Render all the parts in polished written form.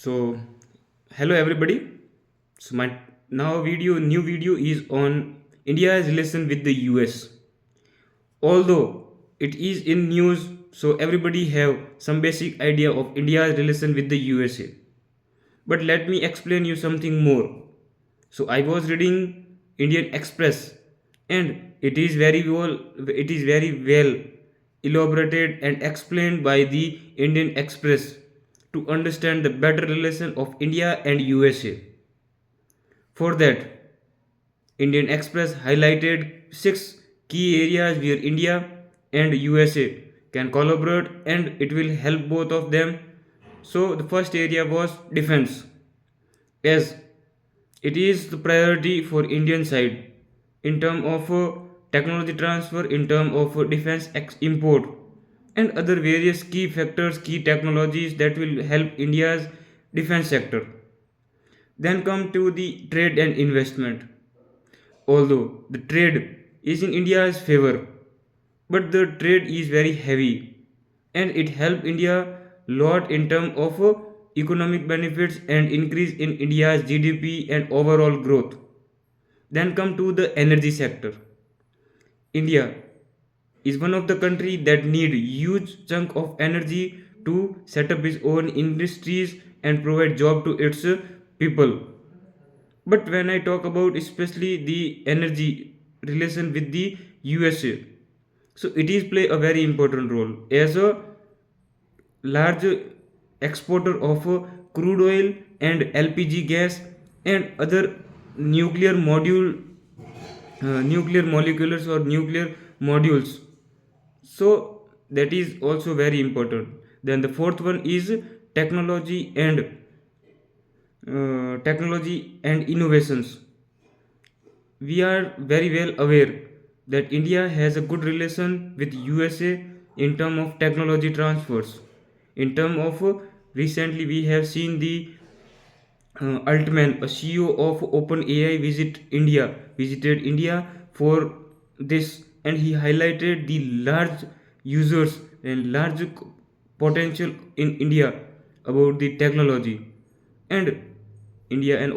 So, hello everybody. So my new video is on India's relation with the US. Although it is in news, so everybody have some basic idea of India's relation with the USA. But let me explain you something more. So I was reading Indian Express, and it is very well elaborated and explained by the Indian Express to understand the better relation of India and USA. For that, Indian Express highlighted six key areas where India and USA can collaborate and it will help both of them. So the first area was defense, as it is the priority for Indian side in term of technology transfer, in term of import, and other various key factors, key technologies that will help India's defense sector. Then come to the trade and investment. Although the trade is in India's favor, but the trade is very heavy and it help India lot in terms of economic benefits and increase in India's GDP and overall growth. Then come to the energy sector. India is one of the country that need huge chunk of energy to set up its own industries and provide job to its people. But when I talk about especially the energy relation with the USA, so it is play a very important role as a large exporter of crude oil and LPG gas and other nuclear module, nuclear molecules or nuclear modules. So that is also very important. Then the fourth one is technology and innovations. We are very well aware that India has a good relation with USA in term of technology transfers. In term of recently we have seen the Altman, a CEO of OpenAI, visited India for this, and he highlighted the large users and large potential in India about the technology, and India and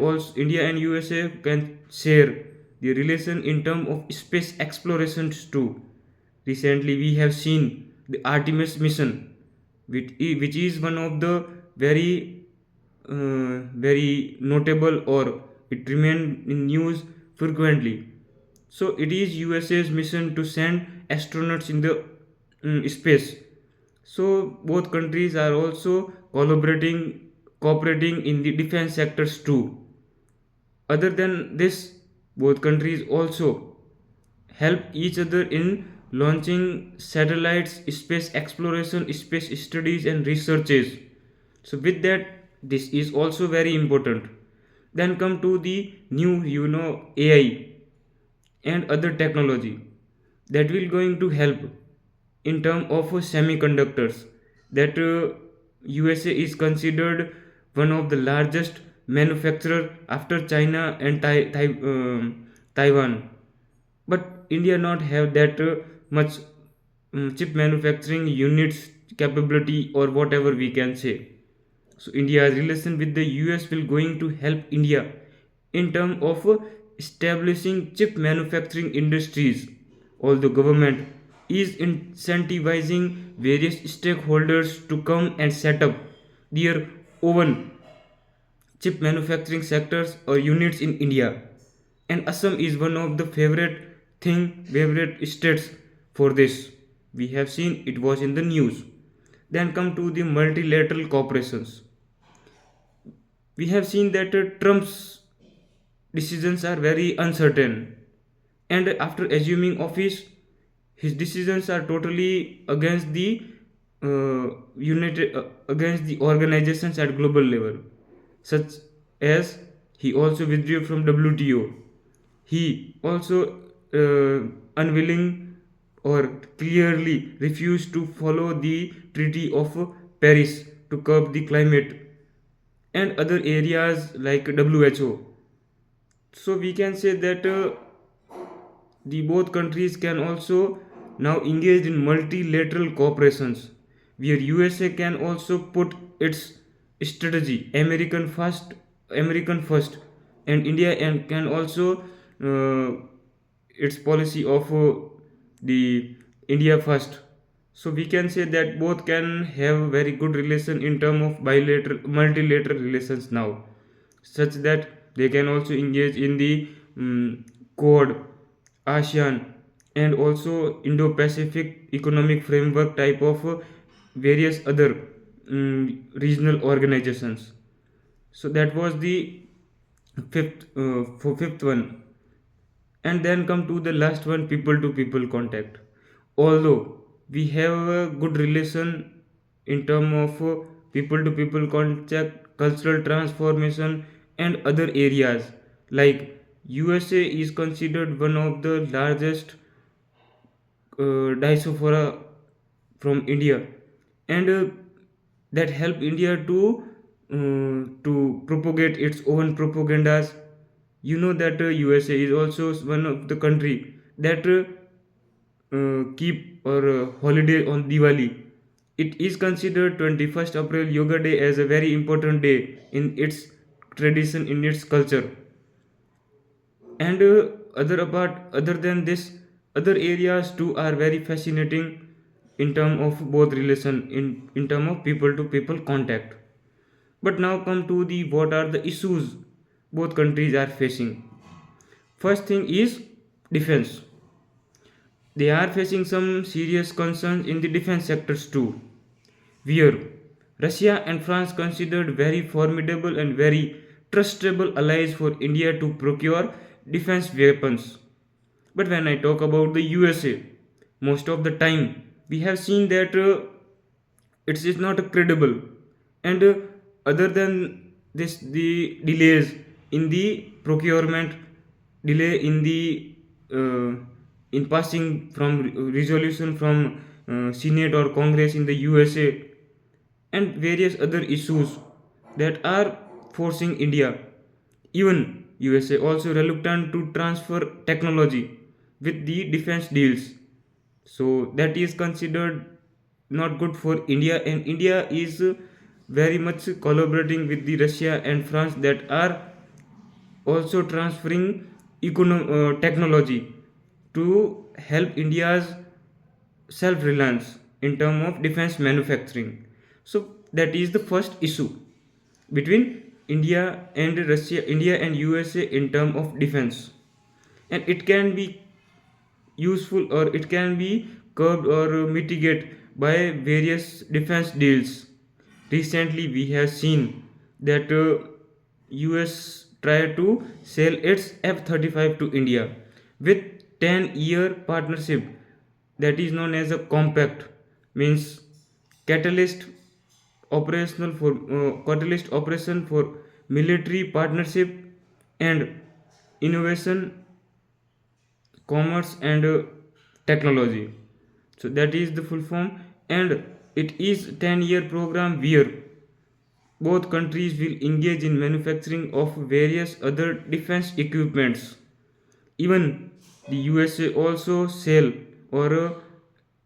USA can share the relation in terms of space explorations too. Recently, we have seen the Artemis mission, which is one of the very notable, or it remained in news frequently. So it is USA's mission to send astronauts in the space. So both countries are also cooperating in the defense sectors too. Other than this, both countries also help each other in launching satellites, space exploration, space studies, and researches. So, with that, this is also very important. Then come to the new, AI and other technology that will going to help in term of semiconductors. That USA is considered one of the largest manufacturer after China and Taiwan, but India not have that much chip manufacturing units capability, or whatever we can say. So India's relation with the US will going to help India in terms of establishing chip manufacturing industries. Although government is incentivizing various stakeholders to come and set up their own chip manufacturing sectors or units in India, and Assam is one of the favorite states for this. We have seen it was in the news. Then come to the multilateral corporations. We have seen that Trump's decisions are very uncertain, and after assuming office, his decisions are totally against the against the organizations at global level, such as he also withdrew from WTO. He also unwilling or clearly refused to follow the Treaty of Paris to curb the climate and other areas like WHO. So we can say that the both countries can also now engage in multilateral cooperations, where USA can also put its strategy, American first, and India and can also its policy of the India first. So we can say that both can have very good relation in term of bilateral multilateral relations now, such that they can also engage in the Quad, ASEAN, and also Indo-Pacific economic framework type of various other regional organizations. So that was the fifth one. And then come to the last one, people to people contact. Although we have a good relation in term of people to people contact, cultural transformation, and other areas, like USA is considered one of the largest diaspora from India, and that help India to propagate its own propagandas. You know that USA is also one of the country that keep or holiday on Diwali. It is considered 21st April Yoga Day as a very important day in its tradition, in its culture. And other than this, other areas too are very fascinating in term of both relation, in term of people to people contact. But now come to the what are the issues both countries are facing. First thing is defense. They are facing some serious concerns in the defense sectors too, where Russia and France considered very formidable and very trustable allies for India to procure defense weapons. But when I talk about the USA, most of the time we have seen that it is not credible, and other than this, the delays in the procurement, delay in the in passing from resolution from Senate or Congress in the USA, and various other issues that are forcing India. Even USA also reluctant to transfer technology with the defense deals. So that is considered not good for India, and India is very much collaborating with the Russia and France that are also transferring technology to help India's self reliance in terms of defense manufacturing. So that is the first issue between India and Russia, India and USA in terms of defense, and it can be useful or it can be curbed or mitigated by various defense deals. Recently, we have seen that US tried to sell its F-35 to India with 10-year partnership that is known as a compact, means catalyst catalyst operation for military partnership and innovation, commerce, and technology. So that is the full form, and it is 10-year program where both countries will engage in manufacturing of various other defense equipments. Even the USA also sell or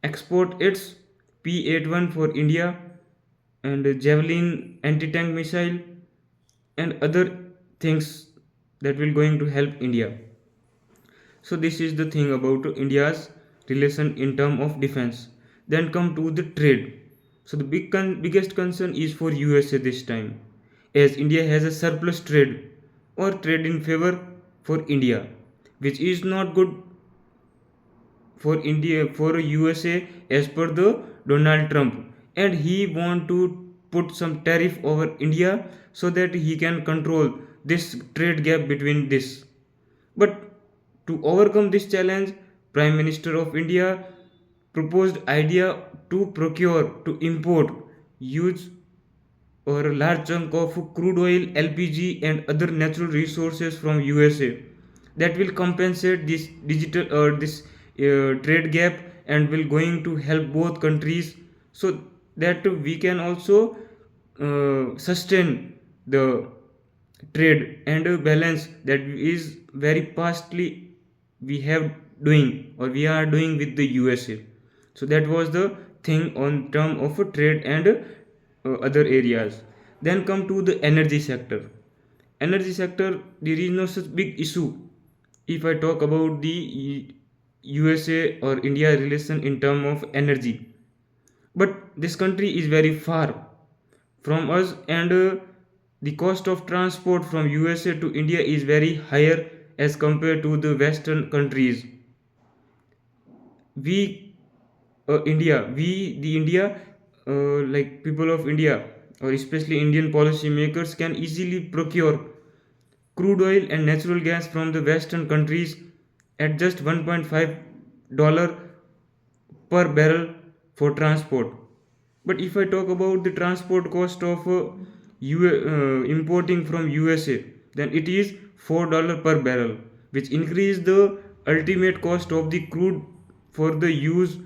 export its P-81 for India, and Javelin anti-tank missile, and other things that will going to help India. So this is the thing about India's relation in term of defense. Then come to the trade. So the biggest concern is for USA this time, as India has a surplus trade or trade in favor for India, which is not good for India, for USA, as per the Donald Trump, and he want to put some tariff over India so that he can control this trade gap between this. But to overcome this challenge, Prime Minister of India proposed idea to procure, to import huge or a large chunk of crude oil, LPG, and other natural resources from USA that will compensate this digital or this trade gap, and will going to help both countries, so that we can also sustain the trade and balance that is very fastly we have doing or we are doing with the USA. So that was the thing on term of trade and other areas. Then come to the energy sector. Energy sector, there is no such big issue if I talk about the USA or India relation in term of energy. But this country is very far from us, and the cost of transport from USA to India is very higher as compared to the Western countries. We India, we the India, like people of India or especially Indian policymakers can easily procure crude oil and natural gas from the Western countries at just $1.5 per barrel for transport. But if I talk about the transport cost of importing from USA, then it is $4 per barrel, which increase the ultimate cost of the crude for the use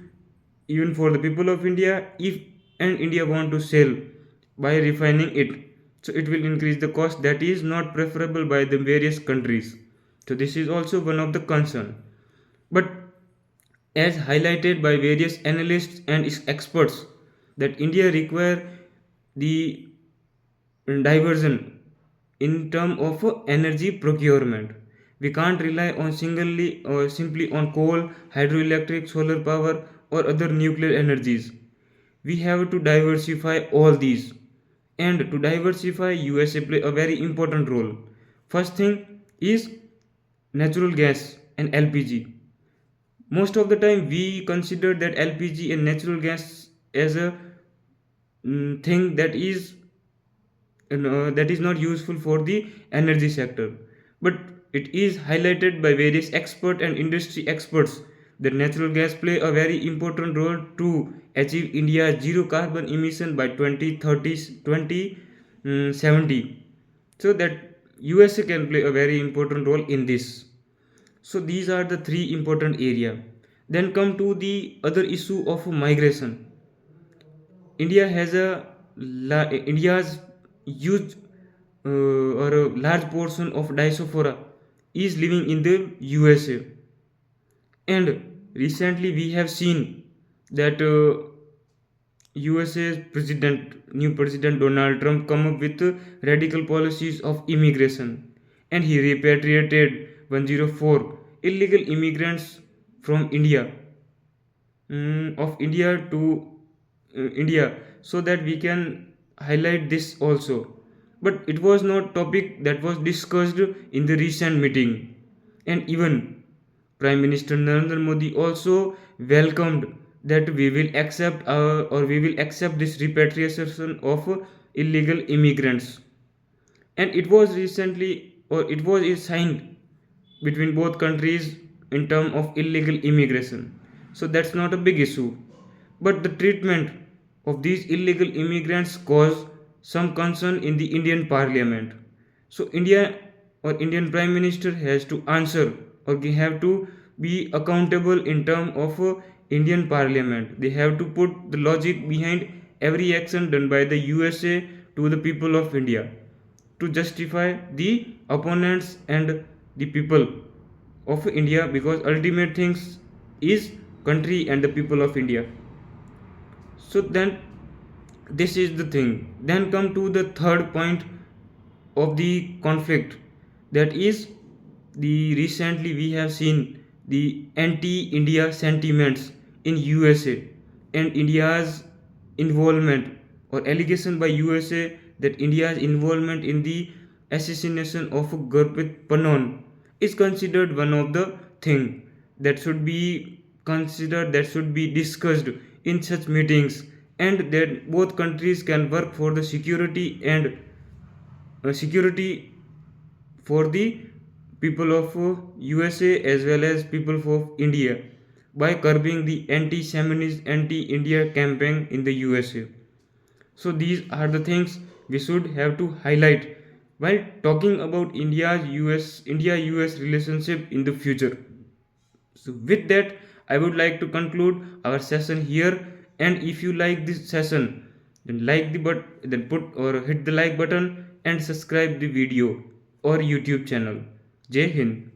even for the people of India, if and India want to sell by refining it. So it will increase the cost that is not preferable by the various countries. So this is also one of the concern. But as highlighted by various analysts and experts, that India require the diversion in term of energy procurement. We can't rely on singly or simply on coal, hydroelectric, solar power, or other nuclear energies. We have to diversify all these, and to diversify, USA play a very important role. First thing is natural gas and LPG. Most of the time we consider that LPG and natural gas as a thing that is not useful for the energy sector, but it is highlighted by various expert and industry experts that natural gas play a very important role to achieve India's zero carbon emission by 2030 2070. So that USA can play a very important role in this. So these are the three important area. Then come to the other issue of migration. India has India's huge or a large portion of diaspora is living in the USA, and recently we have seen that USA's new president Donald Trump come up with radical policies of immigration, and he repatriated 104 illegal immigrants from India to India, so that we can highlight this also. But it was not topic that was discussed in the recent meeting, and even Prime Minister Narendra Modi also welcomed that we will accept or we will accept this repatriation of illegal immigrants. And it was recently or it was signed between both countries in term of illegal immigration. So that's not a big issue. But the treatment of these illegal immigrants caused some concern in the Indian Parliament. So India or Indian Prime Minister has to answer or they have to be accountable in term of Indian Parliament. They have to put the logic behind every action done by the USA to the people of India to justify the opponents and the people of India, because ultimate things is country and the people of India. So then this is the thing. Then come to the third point of the conflict, that is the recently we have seen the anti-India sentiments in USA and India's involvement or allegation by USA that India's involvement in the assassination of Gurpreet Panon is considered one of the thing that should be considered, that should be discussed in such meetings, and that both countries can work for the security and security for the people of USA as well as people of India by curbing the anti-Semitism, anti-India campaign in the USA. So these are the things we should have to highlight while talking about India US relationship in the future. So with that, I would like to conclude our session here. And if you like this session, then then put or hit the like button and subscribe the video or YouTube channel. Jai Hind.